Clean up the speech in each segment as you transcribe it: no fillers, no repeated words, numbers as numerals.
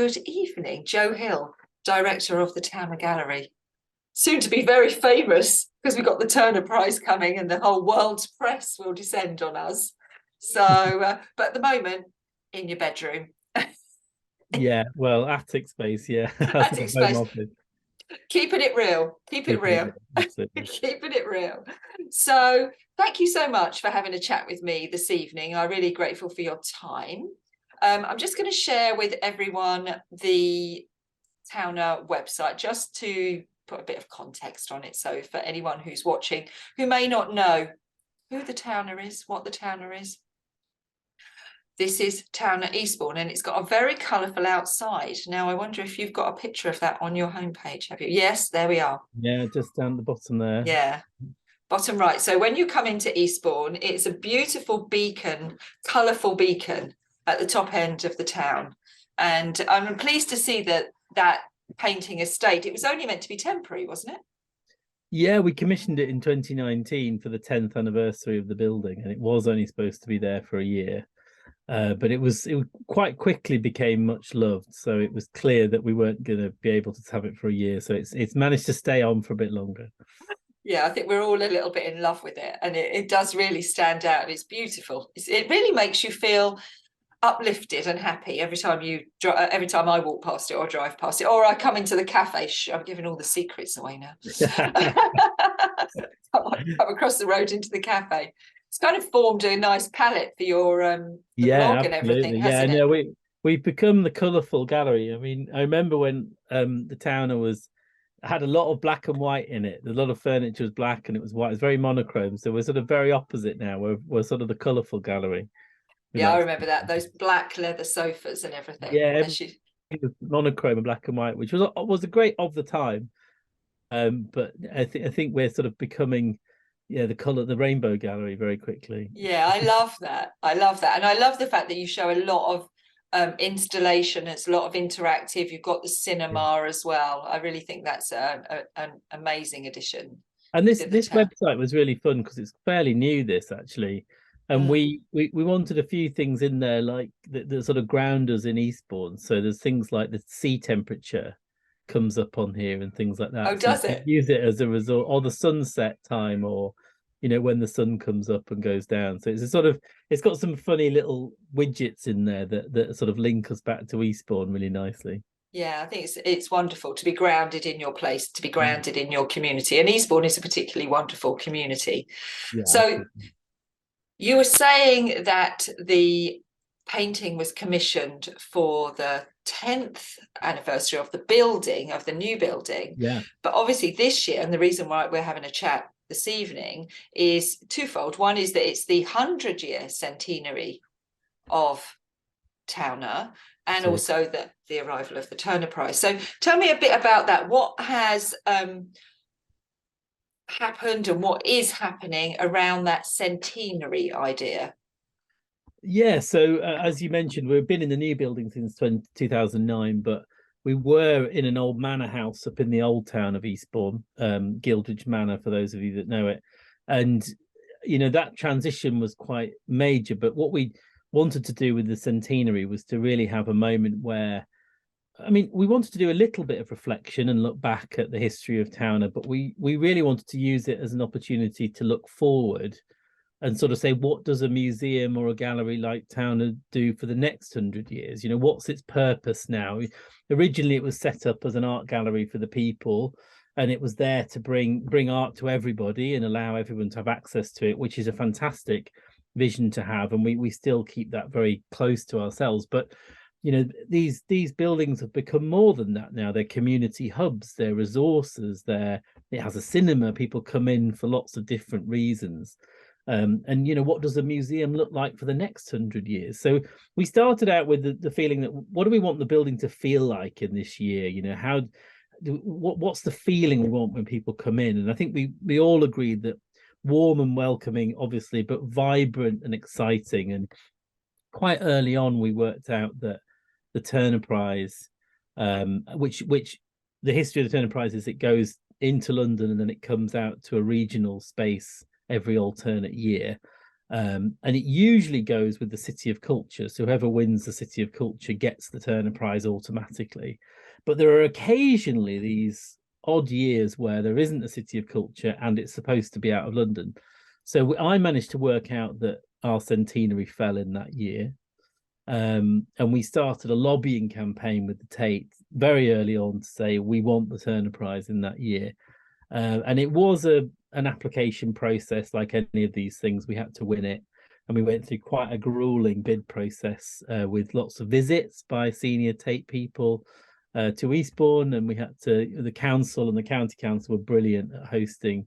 good evening. Joe Hill, director of the Towner Gallery. Soon to be very famous because we've got the Turner Prize coming and the whole world's press will descend on us. So, but at the moment, in your bedroom. Yeah, well, attic space, yeah. Attic space. Keeping it real. Keeping it real. Keeping it real. So thank you so much for having a chat with me this evening. I'm really grateful for your time. I'm just going to share with everyone the Towner website just to put a bit of context on it. So for anyone who's watching who may not know who the Towner is, what the Towner is, this is Towner Eastbourne, and it's got a very colourful outside. Now, I wonder if you've got a picture of that on your homepage, have you? Yes, there we are. Yeah, just down the bottom there. Yeah, bottom right. So when you come into Eastbourne, it's a beautiful beacon, colourful beacon at the top end of the town. And I'm pleased to see that painting estate, it was only meant to be temporary, wasn't it? Yeah, we commissioned it in 2019 for the 10th anniversary of the building, and it was only supposed to be there for a year. But it quite quickly became much loved, so it was clear that we weren't going to be able to have it for a year. So it's managed to stay on for a bit longer. Yeah, I think we're all a little bit in love with it, and it does really stand out. It's beautiful. It really makes you feel uplifted and happy every time I walk past it or drive past it, or I come into the cafe. I'm giving all the secrets away now. Come across the road into the cafe. It's kind of formed a nice palette for your blog and everything, hasn't it? Yeah, we've become the colourful gallery. I mean, I remember when the Towner had a lot of black and white in it. A lot of furniture was black and it was white. It was very monochrome. So we're sort of very opposite now. We're sort of the colourful gallery. Yeah, I remember that. Those black leather sofas and everything. Yeah, it was monochrome and black and white, which was a great of the time. But I think we're sort of becoming the rainbow gallery very quickly. Yeah, I love that. And I love the fact that you show a lot of installation. It's a lot of interactive. You've got the cinema as well. I really think that's an amazing addition. And this website was really fun because it's fairly new, this actually. And we wanted a few things in there, like the sort of grounders in Eastbourne. So there's things like the sea temperature comes up on here and things like that. Oh, does it? Use it as a result, or the sunset time, or when the sun comes up and goes down. So it's got some funny little widgets in there that sort of link us back to Eastbourne really nicely. Yeah, I think it's wonderful to be grounded in your place, to be grounded in your community. And Eastbourne is a particularly wonderful community. Yeah, so absolutely. You were saying that the painting was commissioned for the 10th anniversary of the new building. Yeah. But obviously this year, and the reason why we're having a chat this evening is twofold. One is that it's the 100-year centenary of Towner, and also the arrival of the Turner Prize. So tell me a bit about that. What has happened and what is happening around that centenary idea? Yeah, so as you mentioned, we've been in the new building since 2009, but we were in an old manor house up in the old town of Eastbourne, Gildridge Manor, for those of you that know it. And, that transition was quite major. But what we wanted to do with the centenary was to really have a moment where, we wanted to do a little bit of reflection and look back at the history of Towner, but we really wanted to use it as an opportunity to look forward and sort of say, what does a museum or a gallery like Towner do for the next 100 years? What's its purpose now? Originally, it was set up as an art gallery for the people, and it was there to bring art to everybody and allow everyone to have access to it, which is a fantastic vision to have. And we still keep that very close to ourselves. But these buildings have become more than that now. They're community hubs, they're resources, it has a cinema. People come in for lots of different reasons. And what does a museum look like for the next 100 years? So we started out with the feeling that, what do we want the building to feel like in this year? What's the feeling we want when people come in? And I think we all agreed that warm and welcoming, obviously, but vibrant and exciting. And quite early on, we worked out that the Turner Prize, which the history of the Turner Prize is, it goes into London and then it comes out to a regional space every alternate year. And it usually goes with the City of Culture. So whoever wins the City of Culture gets the Turner Prize automatically. But there are occasionally these odd years where there isn't a City of Culture and it's supposed to be out of London. So I managed to work out that our centenary fell in that year. And we started a lobbying campaign with the Tate very early on to say we want the Turner Prize in that year. And it was an application process like any of these things. We had to win it. And we went through quite a grueling bid process with lots of visits by senior Tate people to Eastbourne. And we had to, the council and the county council were brilliant at hosting.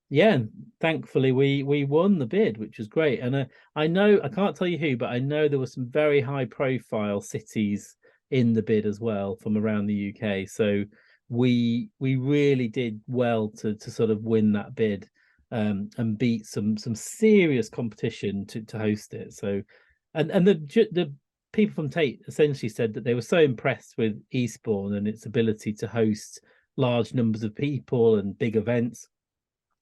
Yeah, and thankfully we won the bid, which was great. And I know, I can't tell you who, but I know there were some very high profile cities in the bid as well from around the UK. So we really did well to sort of win that bid and beat some serious competition to host it. So and the people from Tate essentially said that they were so impressed with Eastbourne and its ability to host large numbers of people and big events,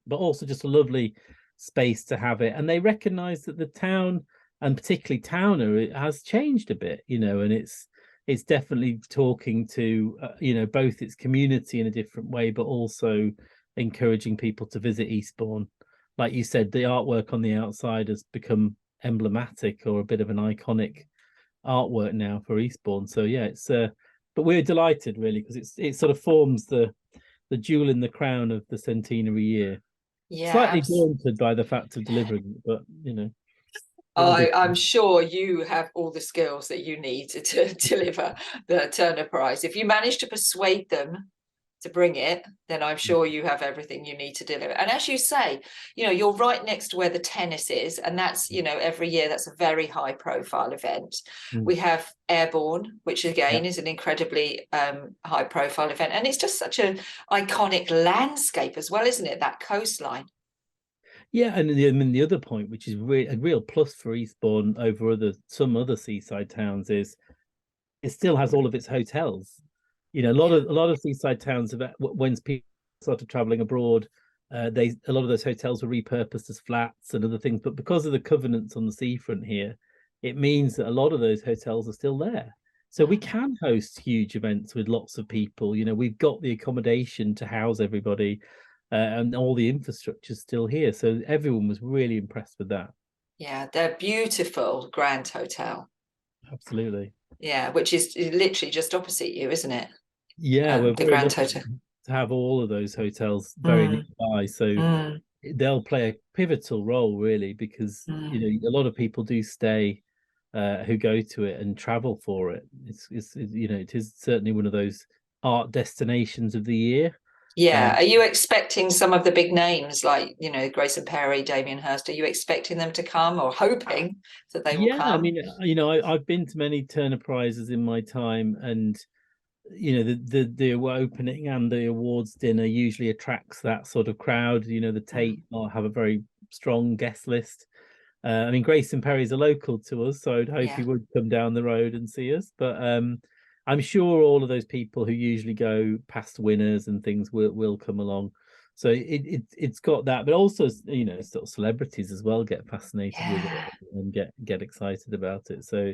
but also just a lovely space to have it. And they recognize that the town, and particularly Towner, it has changed a bit, and it's definitely talking to both its community in a different way, but also encouraging people to visit Eastbourne. Like you said, the artwork on the outside has become emblematic or a bit of an iconic artwork now for Eastbourne. So yeah, it's but we're delighted really, because it sort of forms the jewel in the crown of the centenary year. Yeah, slightly daunted by the fact of delivering it, but I'm sure you have all the skills that you need to deliver the Turner Prize. If you manage to persuade them to bring it, then I'm sure you have everything you need to deliver. And as you say, you're right next to where the tennis is, and that's, every year that's a very high profile event. We have Airborne, which again is an incredibly high profile event, and it's just such an iconic landscape as well, isn't it, that coastline? Yeah, and the other point, which is a real plus for Eastbourne over some other seaside towns, is it still has all of its hotels. A lot of seaside towns have, when people started traveling abroad, a lot of those hotels were repurposed as flats and other things. But because of the covenants on the seafront here, it means that a lot of those hotels are still there. So we can host huge events with lots of people. We've got the accommodation to house everybody. And all the infrastructure's still here. So everyone was really impressed with that. Yeah, they're beautiful Grand Hotel. Absolutely. Yeah, which is literally just opposite you, isn't it? Yeah, we're the very Grand lucky Hotel to have all of those hotels very nearby. So they'll play a pivotal role, really, because a lot of people do stay who go to it and travel for it. It is certainly one of those art destinations of the year. Yeah. Are you expecting some of the big names like, Grayson Perry, Damien Hirst? Are you expecting them to come or hoping that they will come? I mean, I've been to many Turner Prizes in my time, and the opening and the awards dinner usually attracts that sort of crowd. The Tate have a very strong guest list. I mean, Grayson Perry's a local to us, so I'd hope he would come down the road and see us. But I'm sure all of those people who usually go past winners and things will come along. So it's got that, but also sort of celebrities as well get fascinated with it and get excited about it. So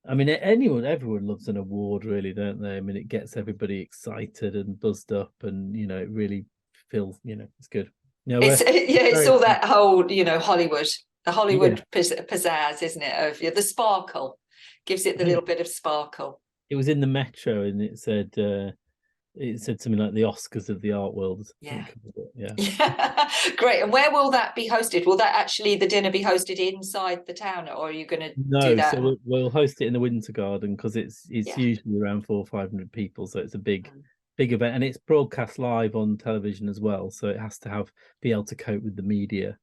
I mean, everyone loves an award, really, don't they? I mean, it gets everybody excited and buzzed up, and it really feels, it's good. It's all that whole, Hollywood, the Hollywood pizzazz, isn't it? Of the sparkle, gives it the little bit of sparkle. It was in the Metro, and it said something like the Oscars of the art world. Yeah. Yeah. Great. And where will that be hosted? Will that actually, the dinner be hosted inside the town, or are you going to do that? So we'll host it in the Winter Garden, because it's usually around 400 or 500 people, so it's a big event, and it's broadcast live on television as well, so it has to be able to cope with the media.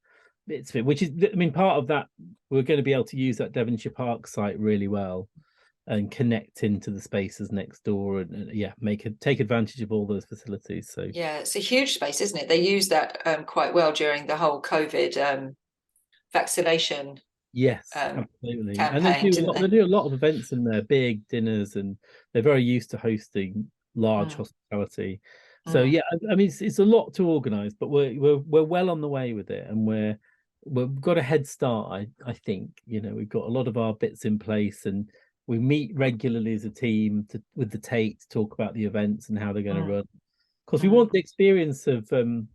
Which is, I mean, part of that, we're going to be able to use that Devonshire Park site really well and connect into the spaces next door, and take advantage of all those facilities. So it's a huge space, isn't it? They use that quite well during the whole COVID vaccination. Absolutely. Campaign, and they do a lot of events in there, big dinners, and they're very used to hosting large hospitality. So I mean, it's a lot to organize, but we're well on the way with it, and we're we've got a head start. I think, we've got a lot of our bits in place, and we meet regularly as a team with the Tate to talk about the events and how they're going to run. Because we want the experience of when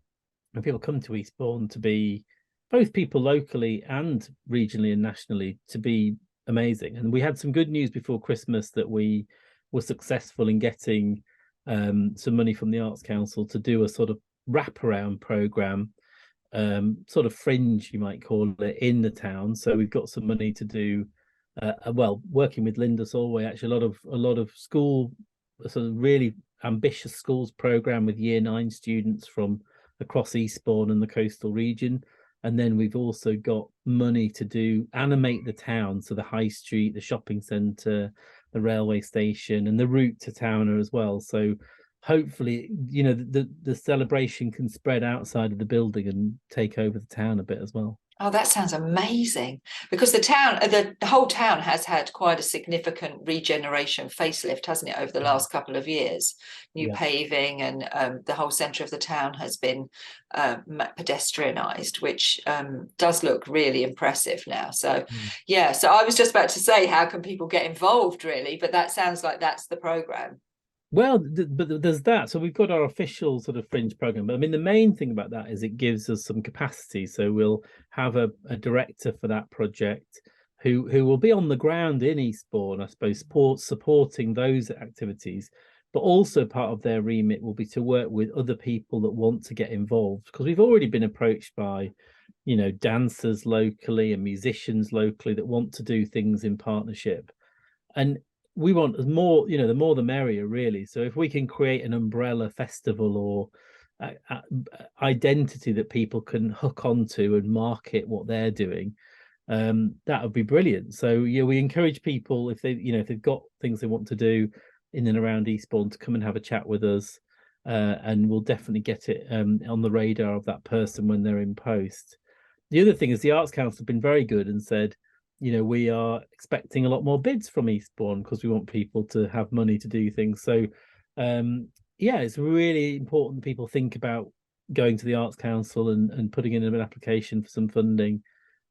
people come to Eastbourne to be, both people locally and regionally and nationally, to be amazing. And we had some good news before Christmas that we were successful in getting some money from the Arts Council to do a sort of wraparound programme, sort of fringe, you might call it, in the town. So we've got some money to do, working with Linda Solway, actually a lot of school, sort of really ambitious schools program with year 9 students from across Eastbourne and the coastal region. And then we've also got money to do animate the town, so the high street, the shopping centre, the railway station, and the route to town as well. So hopefully, the celebration can spread outside of the building and take over the town a bit as well. Oh, that sounds amazing, because the whole town has had quite a significant regeneration facelift, hasn't it, over the last couple of years? New paving, and the whole centre of the town has been pedestrianised, which does look really impressive now. So, so I was just about to say, how can people get involved, really? But that sounds like that's the programme. Well, but there's that. So we've got our official sort of fringe program. But I mean, the main thing about that is it gives us some capacity. So we'll have a director for that project who will be on the ground in Eastbourne, I suppose, supporting those activities. But also part of their remit will be to work with other people that want to get involved, because we've already been approached by, dancers locally and musicians locally that want to do things in partnership. And we want more, the more the merrier, really. So if we can create an umbrella festival or identity that people can hook onto and market what they're doing, that would be brilliant. So we encourage people, if they've got things they want to do in and around Eastbourne, to come and have a chat with us, and we'll definitely get it on the radar of that person when they're in post. The other thing is the Arts Council have been very good and said, we are expecting a lot more bids from Eastbourne because we want people to have money to do things. So, it's really important that people think about going to the Arts Council and putting in an application for some funding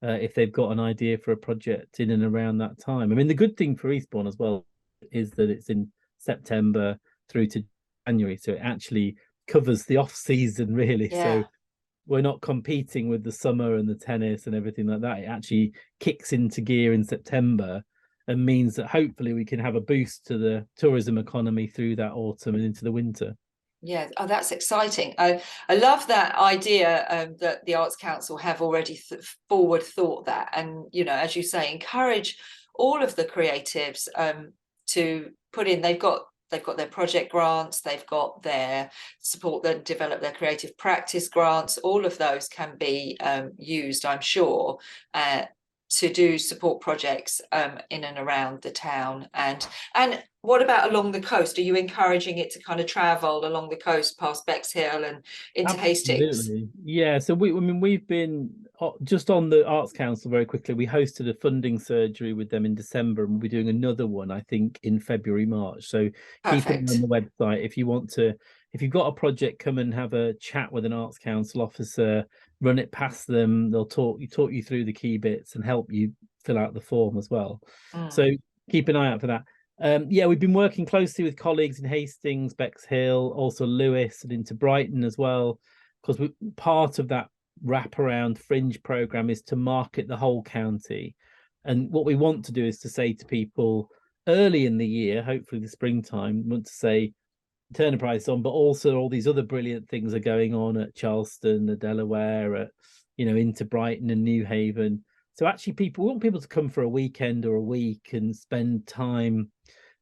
if they've got an idea for a project in and around that time. I mean, the good thing for Eastbourne as well is that it's in September through to January, so it actually covers the off season, really. So we're not competing with the summer and the tennis and everything like that. It actually kicks into gear in September and means that hopefully we can have a boost to the tourism economy through that autumn and into the winter. Yeah, oh, that's exciting. I love that idea that the Arts Council have already forward thought that, and as you say, encourage all of the creatives to put in. They've got their project grants, they've got their support that develop their creative practice grants. All of those can be used, I'm sure, to do support projects in and around the town. And what about along the coast? Are you encouraging it to kind of travel along the coast past Bexhill and into Hastings? Yeah, so we've been just on the Arts Council very quickly. We hosted a funding surgery with them in December, and we'll be doing another one, I think, in February, March. So keep it on the website if you've got a project, come and have a chat with an Arts Council officer, run it past them. They'll talk you through the key bits and help you fill out the form as well. So keep an eye out for that. We've been working closely with colleagues in Hastings, Bexhill, also Lewis, and into Brighton as well, because part of that wraparound fringe program is to market the whole county. And what we want to do is to say to people early in the year, hopefully the springtime, we want to say, turn a price on, but also all these other brilliant things are going on at Charleston, the Delaware, at, into Brighton and New Haven. So actually we want people to come for a weekend or a week and spend time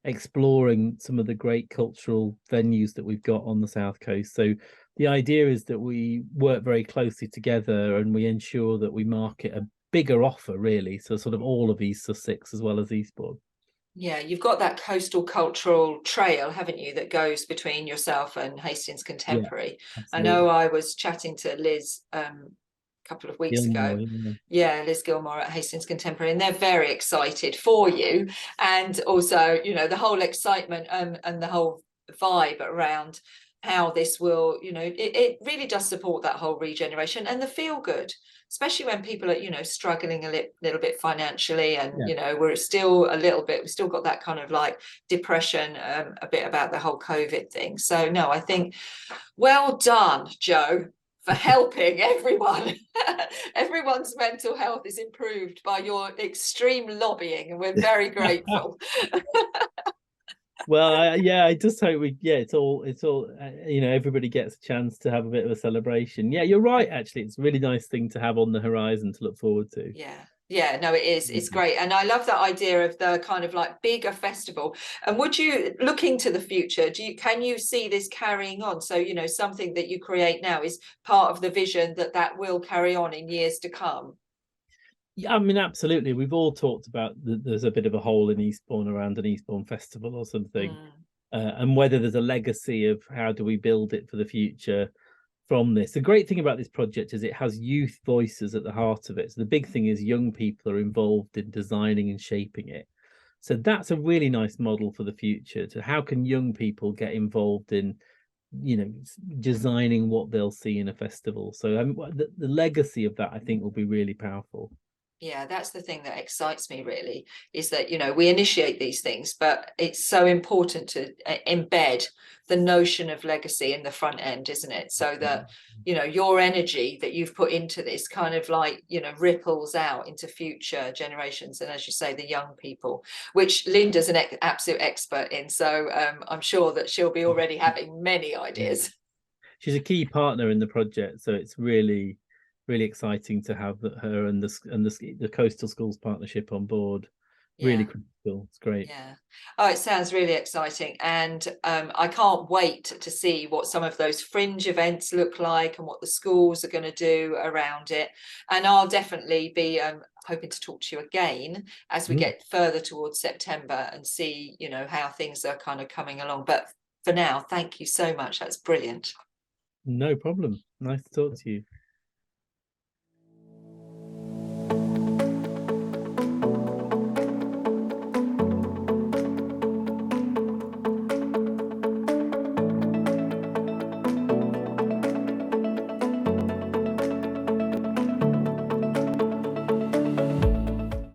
exploring some of the great cultural venues that we've got on the South Coast. So the idea is that we work very closely together and we ensure that we market a bigger offer, really. So sort of all of East Sussex as well as Eastbourne. Yeah, you've got that coastal cultural trail, haven't you, that goes between yourself and Hastings Contemporary. I know I was chatting to Liz a couple of weeks ago. Liz Gilmore at Hastings Contemporary, and they're very excited for you. And also, the whole excitement and the whole vibe around how this will, you know, it really does support that whole regeneration and the feel good, especially when people are, you know, struggling a little bit financially, and you know, we're still we've still got that kind of like depression, a bit about the whole COVID thing. So no, I think well done, Joe, for helping everyone. Everyone's mental health is improved by your extreme lobbying, and we're very grateful. Well, I just hope it's all you know, everybody gets a chance to have a bit of a celebration. Yeah, you're right, actually. It's a really nice thing to have on the horizon to look forward to. Yeah, no, it is. It's great. And I love that idea of the kind of like bigger festival. And would you, looking to the future, can you see this carrying on? So, you know, something that you create now is part of the vision that will carry on in years to come. Yeah, I mean, absolutely. We've all talked about there's a bit of a hole in Eastbourne around an Eastbourne festival or something, and whether there's a legacy of how do we build it for the future from this. The great thing about this project is it has youth voices at the heart of it. So the big thing is young people are involved in designing and shaping it. So that's a really nice model for the future. To how can young people get involved in, you know, designing what they'll see in a festival. So the legacy of that, I think, will be really powerful. Yeah, that's the thing that excites me really, is that, you know, we initiate these things, but it's so important to embed the notion of legacy in the front end, isn't it? So that, you know, your energy that you've put into this kind of like, you know, ripples out into future generations. And as you say, the young people, which Linda's an absolute expert in. So I'm sure that she'll be already having many ideas. She's a key partner in the project. So it's really exciting to have her and the Coastal Schools Partnership on board. Really critical. It's great. Yeah. Oh, it sounds really exciting. And I can't wait to see what some of those fringe events look like and what the schools are going to do around it. And I'll definitely be hoping to talk to you again as we get further towards September and see, you know, how things are kind of coming along. But for now, thank you so much. That's brilliant. No problem. Nice to talk to you.